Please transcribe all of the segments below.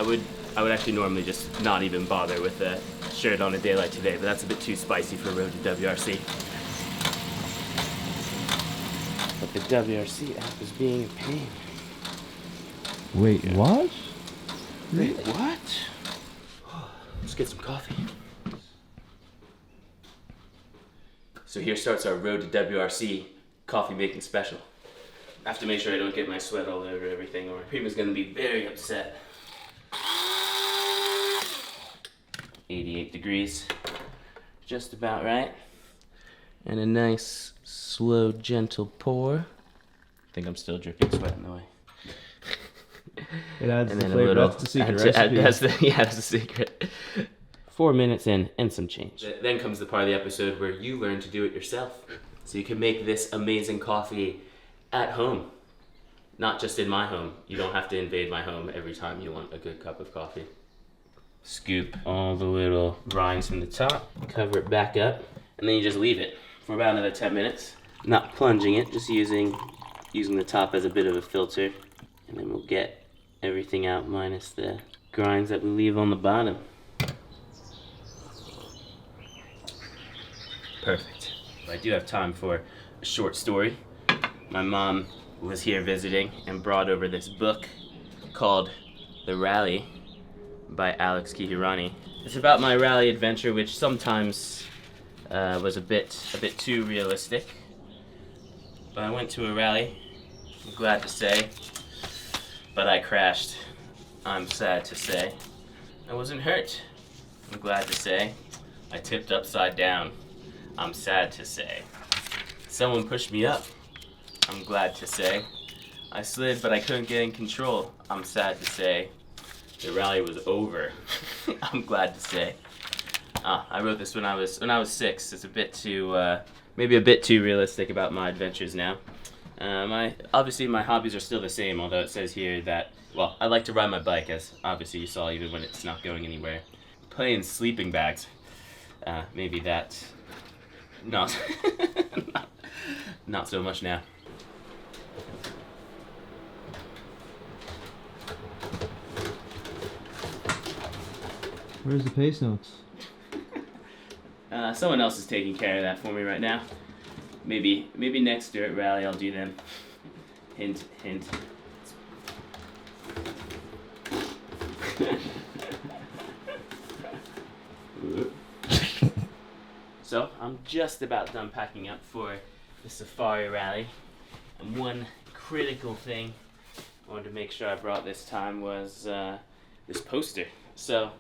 would actually normally just not even bother with a shirt on a day like today, but that's a bit too spicy for Road to WRC. But the WRC app is being a pain. Wait, what? Wait, what? Let's get some coffee. So here starts our Road to WRC coffee making special. I have to make sure I don't get my sweat all over everything, or Prima's gonna be very upset. 88 degrees, just about right. And a nice, slow, gentle pour. I think I'm still dripping sweat in the way. It adds And the then flavor. a little, That's the secret recipe. That's the secret. 4 minutes in and some change. Then comes the part of the episode where you learn to do it yourself. So you can make this amazing coffee at home. Not just in my home. You don't have to invade my home every time you want a good cup of coffee. Scoop all the little grinds from the top, cover it back up, and then you just leave it for about another 10 minutes. Not plunging it, just using the top as a bit of a filter. And then we'll get everything out minus the grinds that we leave on the bottom. Perfect. I do have time for a short story. My mom was here visiting and brought over this book called The Rally by Alex Kihurani. It's about my rally adventure, which sometimes was a bit too realistic. But I went to a rally, I'm glad to say, but I crashed. I'm sad to say. I wasn't hurt. I'm glad to say. I tipped upside down. I'm sad to say. Someone pushed me up. I'm glad to say. I slid, but I couldn't get in control. I'm sad to say. The rally was over. I'm glad to say. I wrote this when I was 6. It's a bit too, maybe a bit too realistic about my adventures now. Obviously my hobbies are still the same, although it says here that, well, I like to ride my bike, as obviously you saw, even when it's not going anywhere. Play in sleeping bags. Maybe that, not, not so much now. Where's the pace notes? Someone else is taking care of that for me right now. Maybe next dirt rally I'll do them. Hint, hint. So I'm just about done packing up for the safari rally, and one critical thing I wanted to make sure I brought this time was this poster. So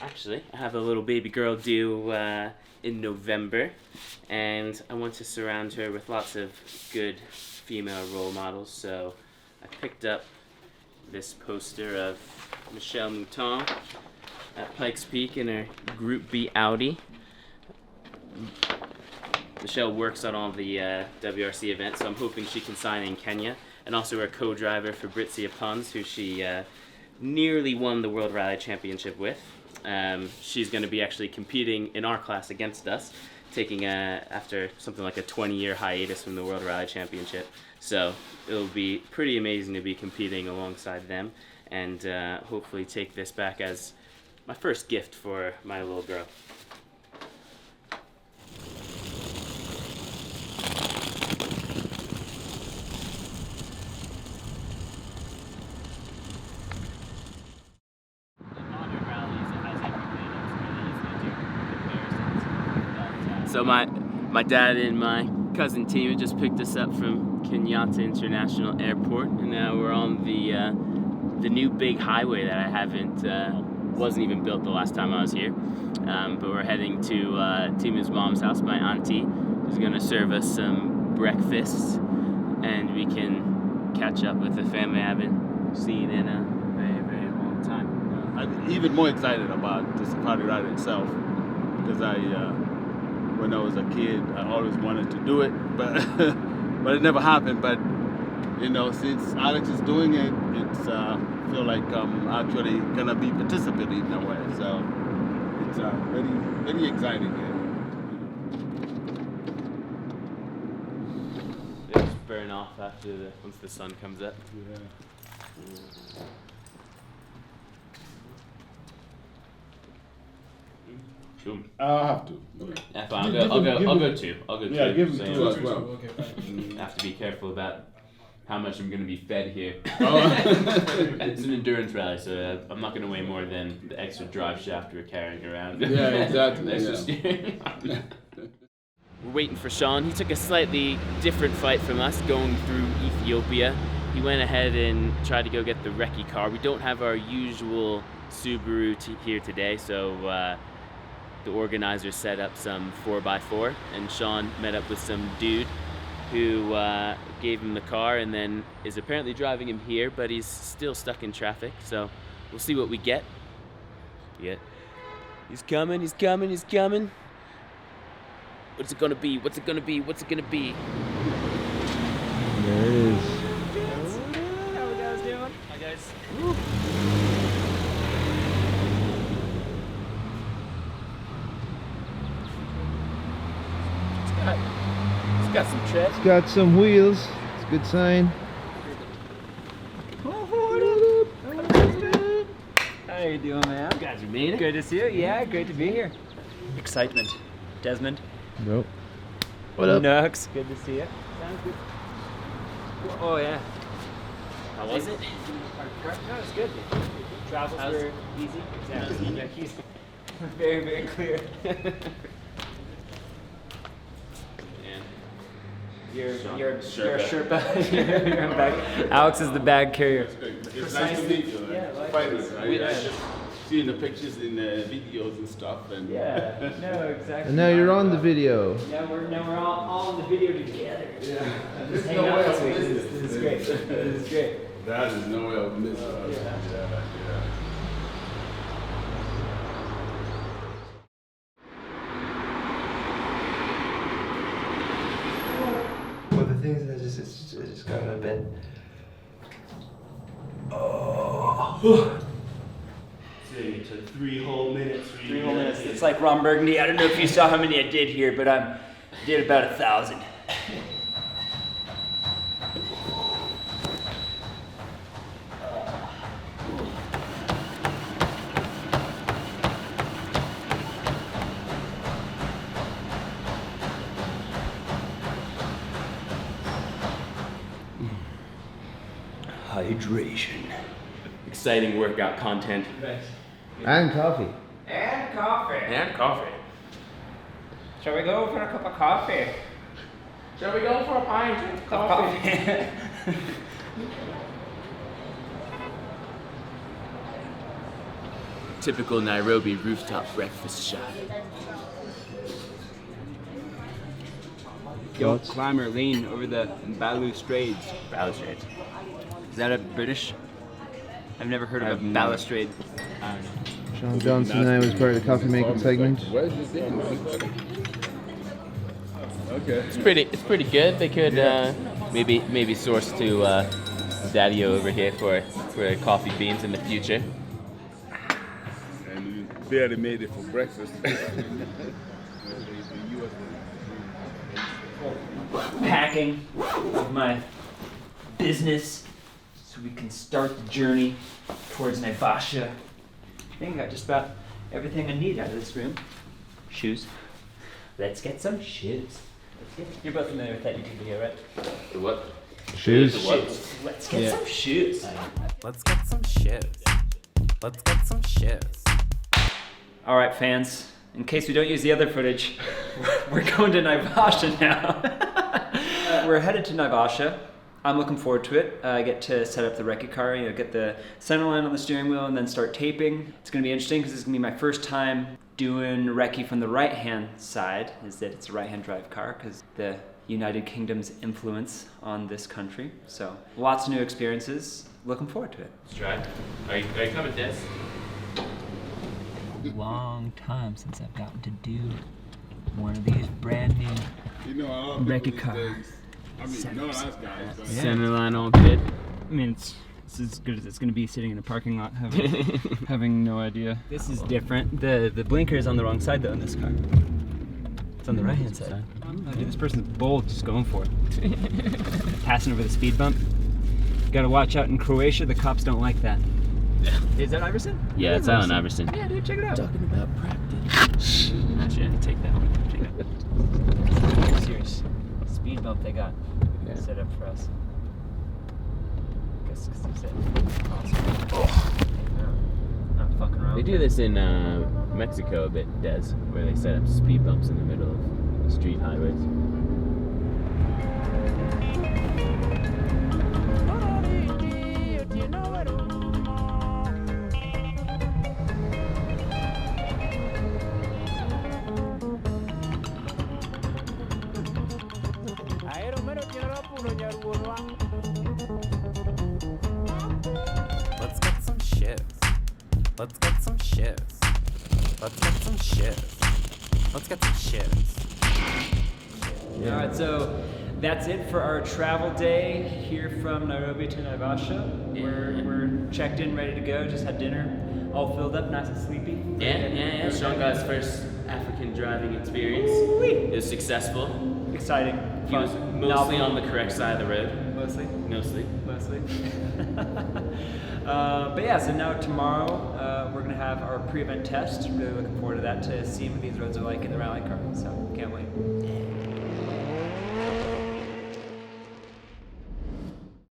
actually, I have a little baby girl due in November, and I want to surround her with lots of good female role models, so I picked up this poster of Michelle Mouton at Pikes Peak in her Group B Audi. Michelle works on all the WRC events, so I'm hoping she can sign in Kenya, and also her co-driver Fabrizia Pons, who she nearly won the World Rally Championship with. She's going to be actually competing in our class against us, taking after something like a 20-year hiatus from the World Rally Championship. So it'll be pretty amazing to be competing alongside them, and hopefully take this back as my first gift for my little girl. So my dad and my cousin Tina just picked us up from Kenyatta International Airport, and now we're on the new big highway that I wasn't even built the last time I was here. But we're heading to Tima's mom's house, my auntie, who's gonna serve us some breakfast, and we can catch up with the family I haven't seen in a very, very long time. I'm even more excited about the safari ride itself, because when I was a kid, I always wanted to do it, but but it never happened. But you know, since Alex is doing it, it's feel like I'm actually gonna be participating in a way. So it's very, very exciting. They just burn off after once the sun comes up. Yeah. Sure. I'll have to. Yeah, fine. I'll go two. I'll go two. Yeah, give him So, two as well. Okay, fine. I have to be careful about how much I'm going to be fed here. Oh. It's an endurance rally, so I'm not going to weigh more than the extra drive shaft we're carrying around. Yeah, exactly. The extra steering. We're waiting for Sean. He took a slightly different fight from us going through Ethiopia. He went ahead and tried to go get the recce car. We don't have our usual Subaru here today, so the organizers set up some 4x4, and Sean met up with some dude who gave him the car and then is apparently driving him here, but he's still stuck in traffic, so we'll see what we get. Yeah. He's coming, he's coming, he's coming. What's it gonna be? What's it gonna be? What's it gonna be? There it is. How are you guys doing? Hi guys. It's got some tread. It's got some wheels. It's a good sign. How you doing, man? You guys are made it. Good to see you. Yeah, great to be here. Excitement. Desmond. Nope. What up? Nux. Good to see you. Sounds good. Oh yeah. How was it? No, it's good. Travels How's- were easy. Exactly. How's- Yeah, easy. Very, very clear. You're a Sherpa. You're a bag. Alex is the bag carrier. It's nice to meet you. Yeah, likewise. Fighters, right? We- I just seeing the pictures in the videos and stuff. And Yeah. No, exactly. And now you're on the video. Now we're all in the video together. Yeah. Just hang out this week. This is great. This is great. That is no way of missing. Well, the thing is, I just got out of bed. Oh. It took 3 whole minutes. 3 whole minutes. It's like Ron Burgundy. I don't know if you saw how many I did here, but I did about 1,000. Hydration. Exciting workout content. And coffee. And coffee. And coffee. Shall we go for a cup of coffee? Shall we go for a pint of Coffee. Typical Nairobi rooftop breakfast shot. Yo, climber, lean over the balustrades. Balustrades. Is that a British? I've never heard of a I've never- balustrade. I don't know. Sean Johnston and I was part of the coffee making segment. Where's this thing? Okay. It's pretty good. They could maybe source to Daddy-O over here for coffee beans in the future. And you barely made it for breakfast. Packing of my business so we can start the journey towards Naivasha. I think I got just about everything I need out of this room. Shoes. Let's get some shoes. You're both familiar with that YouTube video, right? The what? Shoes. Let's get some shoes. Let's get some shoes. Let's get some shoes. All right, fans. In case we don't use the other footage, we're going to Naivasha now. We're headed to Naivasha. I'm looking forward to it. I get to set up the recce car, get the center line on the steering wheel, and then start taping. It's going to be interesting because it's going to be my first time doing recce from the right-hand side. Is that it's a right-hand drive car because the United Kingdom's influence on this country. So lots of new experiences. Looking forward to it. Let's try. Are you coming, Des? Long time since I've gotten to do one of these brand new. You know, a lot of Recce people car. these days, I mean, no nice guys. But Center line on pit. I mean, it's as good as it's going to be sitting in a parking lot having no idea. This is different. The blinker is on the wrong side though in this car. It's on the right hand side. Oh, dude, this person's bold, just going for it. Passing over the speed bump. Got to watch out in Croatia. The cops don't like that. Is that Iverson? Yeah, it's Allen Iverson. Yeah, dude, check it out. Talking about practice. Actually, I have to take that one. Take that. Serious speed bump they got set up for us. Guess because they said not fucking around. They do this in Mexico a bit, Des, where they set up speed bumps in the middle of street highways. Let's get some shifts. Let's get some shifts. Let's get some shifts. Let's get some shifts. All right, so that's it for our travel day here from Nairobi to Naivasha. We're checked in, ready to go. Just had dinner, all filled up, nice and sleepy. Yeah. Sean got his first African driving experience. It was successful. Exciting. He was mostly on the correct side of the road. Mostly. Mostly. But yeah, so now tomorrow we're gonna have our pre-event test. Really looking forward to that, to seeing what these roads are like in the rally car. So can't wait.